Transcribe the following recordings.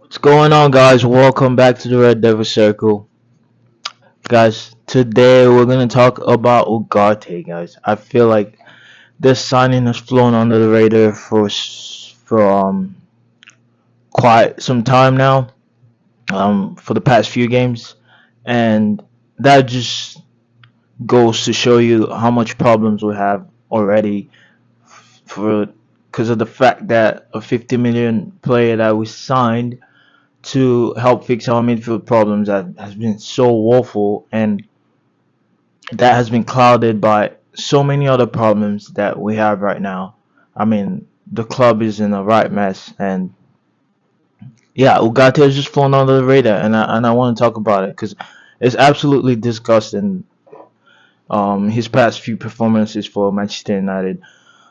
What's going on, guys? Welcome back to the Red Devil Circle. Guys, today we're going to talk about Ugarte, guys. I feel like this signing has flown under the radar for quite some time now, for the past few games. And that just goes to show you how much problems we have already for because of the fact that a 50 million player that we signed to help fix our midfield problems that has been so woeful, and that has been clouded by so many other problems that we have right now. I mean, the club is in a right mess, and yeah, Ugarte has just flown under the radar, and I want to talk about it because it's absolutely disgusting. His past few performances for Manchester United.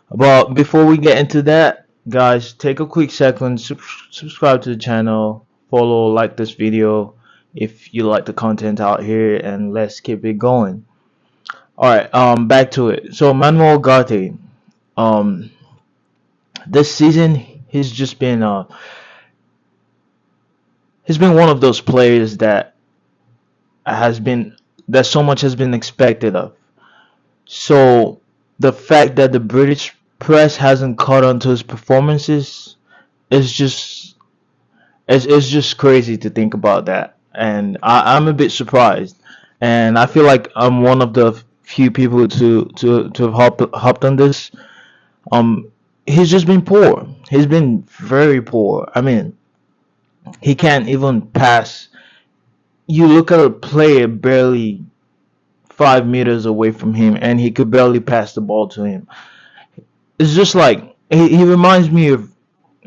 But before we get into that, guys, take a quick second, subscribe to the channel, follow, like this video if you like the content out here, and let's keep it going. All right, back to it. So Manuel Ugarte, um, this season he's been one of those players has been that so much has been expected of. So the fact that the British press hasn't caught on to his performances is it's just crazy to think about that, and I'm a bit surprised, and I feel like I'm one of the few people to have hopped on this. Um, he's just been poor. He's been very poor. I mean, he can't even pass. You look at a player barely 5 meters away from him, and he could barely pass the ball to him. It's just like he reminds me of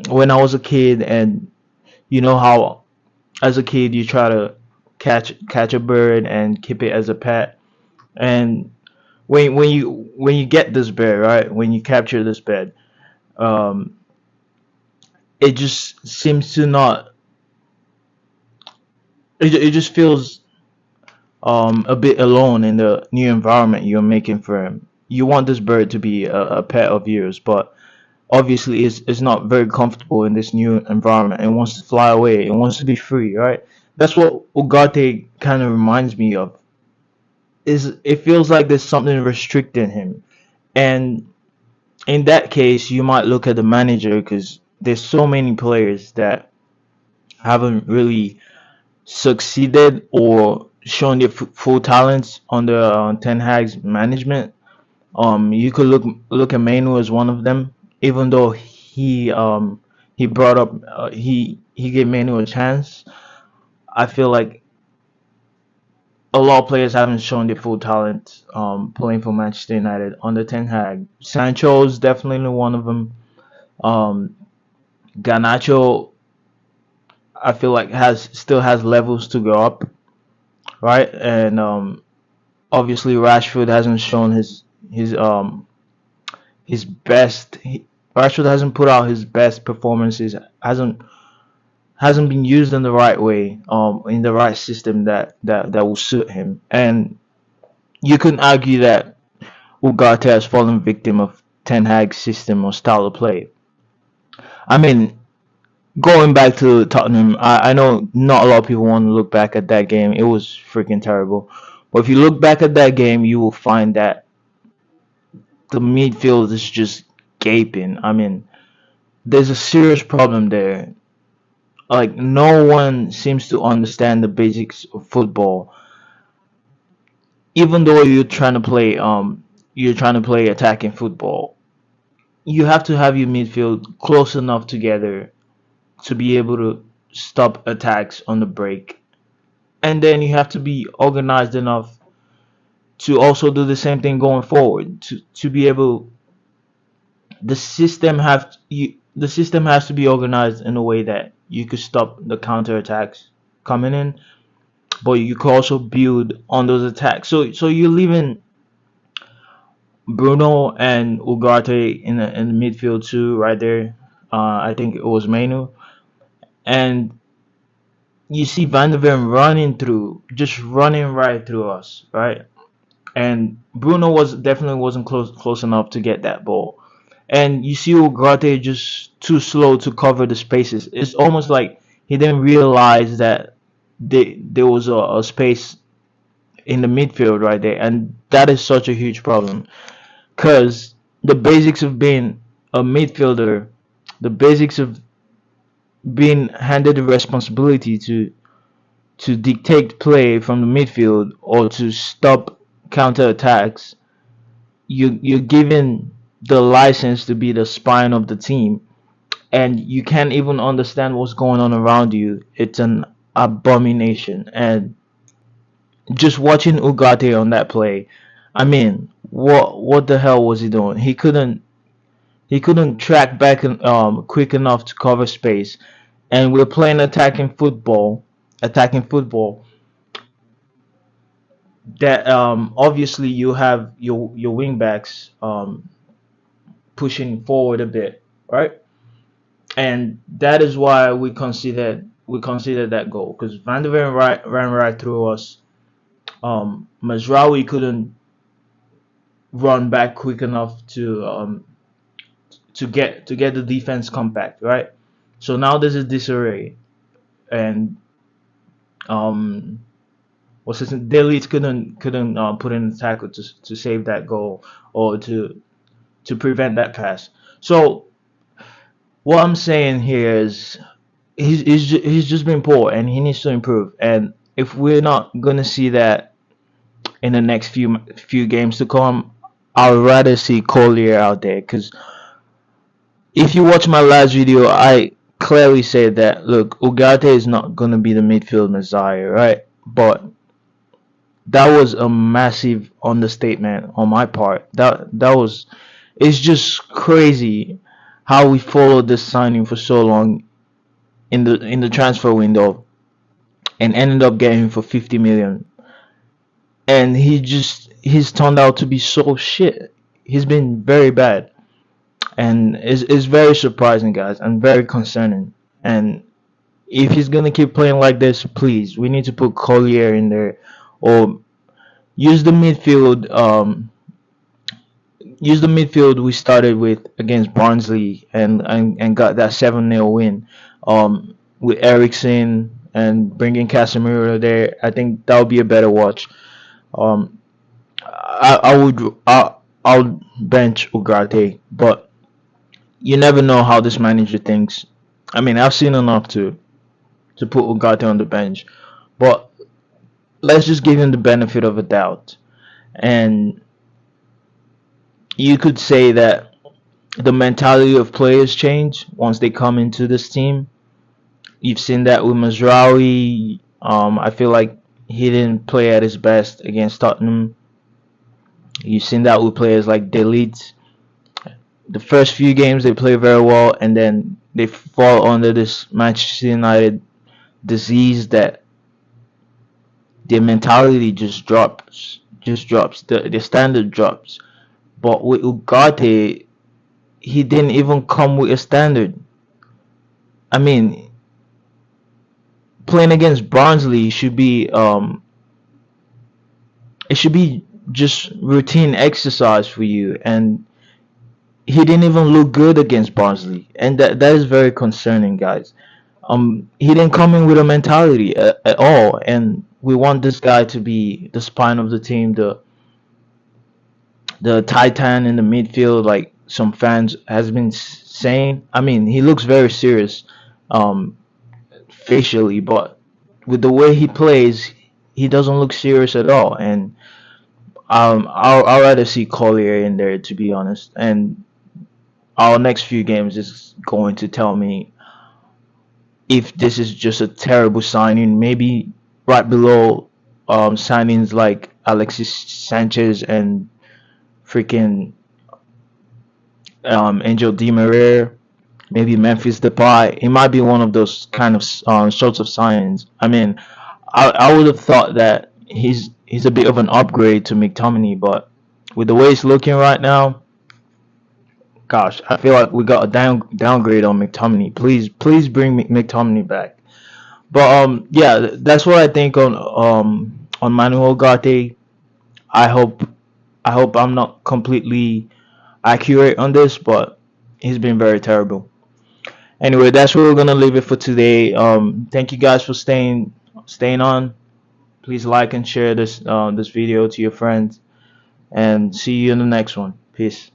when I was a kid, and you know how as a kid you try to catch a bird and keep it as a pet, and when you get this bird, right, when you capture this bird, um it just seems to not it just feels a bit alone in the new environment you're making for him. You want this bird to be a pet of yours, but obviously it's not very comfortable in this new environment. It wants to fly away. It wants to be free, right? That's what Ugarte kind of reminds me of. Is it feels like there's something restricting him, and in that case, you might look at the manager because there's so many players that haven't really succeeded or shown their full talents under Ten Hag's management. You could look at Manu as one of them, even though he brought up he gave Manu a chance. I feel like a lot of players haven't shown their full talent playing for Manchester United under Ten Hag. Sancho is definitely one of them. Um, Garnacho, I feel like has still has levels to go up, right? And obviously Rashford hasn't shown his best. Rashford hasn't put out his best performances. Hasn't been used in the right way, in the right system that will suit him. And you can argue that Ugarte has fallen victim of Ten Hag's system or style of play. I mean, going back to Tottenham, I know not a lot of people want to look back at that game. It was freaking terrible. But if you look back at that game, you will find that the midfield is just gaping. I mean, there's a serious problem there. Like, no one seems to understand the basics of football. Even though you're trying to play attacking football, you have to have your midfield close enough together to be able to stop attacks on the break. And then you have to be organized enough to also do the same thing going forward to be able the system has to be organized in a way that you could stop the counter attacks coming in, but you could also build on those attacks. So you're leaving Bruno and Ugarte in the midfield too, right there. I think it was Manu, and you see Van der Ven just running right through us, right? And Bruno wasn't close enough to get that ball. And you see Ugarte just too slow to cover the spaces. It's almost like he didn't realize that there was a space in the midfield right there, and that is such a huge problem. Because the basics of being a midfielder, the basics of being handed the responsibility to dictate play from the midfield or to stop counter attacks, you're given the license to be the spine of the team, and you can't even understand what's going on around you. It's an abomination. And just watching Ugarte on that play, I mean, what the hell was he doing? He couldn't track back quick enough to cover space, and we're playing attacking football that obviously you have your wing backs pushing forward a bit, right? And that is why we considered that goal, because Van der Ven ran right through us. Mazraoui couldn't run back quick enough to get the defense compact, right? So now there's a disarray, and um, what's his name? Delete couldn't put in a tackle to save that goal or to prevent that pass. So what I'm saying here is he's just been poor, and he needs to improve. And if we're not gonna see that in the next few games to come, I'd rather see Collier out there. Because if you watch my last video, I clearly said that look, Ugarte is not gonna be the midfield messiah, right? But that was a massive understatement on my part. That was, it's just crazy how we followed this signing for so long in the transfer window and ended up getting him for 50 million. And he's turned out to be so shit. He's been very bad, and it's very surprising, guys, and very concerning. And if he's gonna keep playing like this, please, we need to put Collier in there, or use the midfield. Use the midfield we started with against Barnsley and got that 7-0 win. With Ericsson and bringing Casemiro there, I think that would be a better watch. Um, I'll bench Ugarte, but you never know how this manager thinks. I mean, I've seen enough to put Ugarte on the bench, but let's just give him the benefit of a doubt. And you could say that the mentality of players change once they come into this team. You've seen that with Mazraoui. I feel like he didn't play at his best against Tottenham. You've seen that with players like Delete. The first few games they play very well, and then they fall under this Manchester United disease that their mentality just drops. The standard drops. But with Ugarte, he didn't even come with a standard. I mean, playing against Barnsley should be it should be just routine exercise for you, and he didn't even look good against Barnsley, and that is very concerning, guys. He didn't come in with a mentality at all, and we want this guy to be the spine of the team, the titan in the midfield, like some fans has been saying. I mean, he looks very serious, um, facially, but with the way he plays, he doesn't look serious at all. And I'll rather see Collier in there, to be honest. And our next few games is going to tell me if this is just a terrible signing. Maybe right below signings like Alexis Sanchez and freaking Angel Di Maria, maybe Memphis Depay. It might be one of those kind of sorts of signings. I mean, I would have thought that he's a bit of an upgrade to McTominay, but with the way it's looking right now, gosh, I feel like we got a downgrade on McTominay. Please bring McTominay back. But yeah, that's what I think on Manuel Ugarte. I hope I hope I'm not completely accurate on this, but he's been very terrible. Anyway, that's where we're gonna leave it for today. Thank you guys for staying on. Please like and share this video to your friends, and see you in the next one. Peace.